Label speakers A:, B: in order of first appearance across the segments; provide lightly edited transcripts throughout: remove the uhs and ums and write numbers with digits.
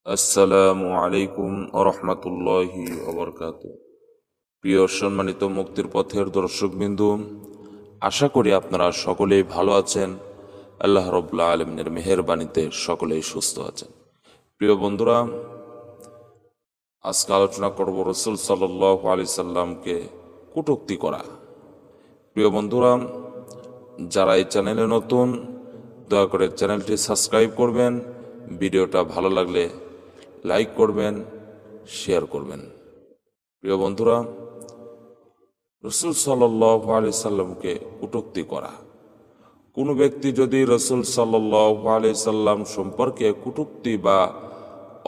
A: আসসালামু আলাইকুম রহমতুল্লাহি ওবরকাত। প্রিয় সম্মানিত মুক্তির পথের দর্শকবিন্দু, আশা করি আপনারা সকলেই ভালো আছেন। আল্লাহ রব্বুল আলামিনের মেহেরবানিতে সকলেই সুস্থ আছেন। প্রিয় বন্ধুরা, আজকে আলোচনা করব রাসূল সাল্লাল্লাহু আলাইহি সাল্লামকে কটূক্তি করা। প্রিয় বন্ধুরা, যারা এই চ্যানেলে নতুন, দয়া করে চ্যানেলটি সাবস্ক্রাইব করবেন। ভিডিওটা ভালো লাগলে লাইক করবেন, শেয়ার করবেন। প্রিয় বন্ধুরা, রাসূল সাল্লাল্লাহু আলাইহি সাল্লামকে কটূক্তি করা। কোনো ব্যক্তি যদি রাসূল সাল্লাল্লাহু আলাইহি সাল্লাম সম্পর্কে কটূক্তি বা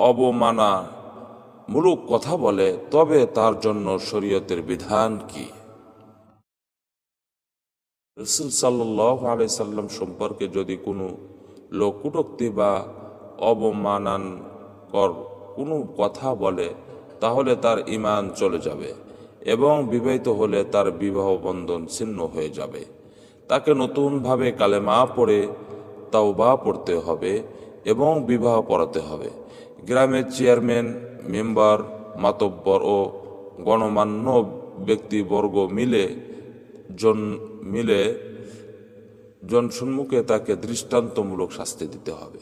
A: অবমাননামূলক কথা বলে, তবে তার জন্য শরীয়তের বিধান কি? রাসূল সাল্লাল্লাহু আলাইহি সাল্লাম সম্পর্কে যদি কোনো লোক কটূক্তি বা অবমাননাকর কোনো কথা বলে, তাহলে তার ঈমান চলে যাবে এবং বিবাহিত হলে তার বিবাহ বন্ধন ছিন্ন হয়ে যাবে। তাকে নতুনভাবে কালেমা পড়ে তাওবা পড়তে হবে এবং বিবাহ পড়াতে হবে। গ্রামের চেয়ারম্যান, মেম্বার, মাতব্বর ও গণমান্য ব্যক্তিবর্গ মিলে জনসম্মুখে তাকে দৃষ্টান্তমূলক শাস্তি দিতে হবে।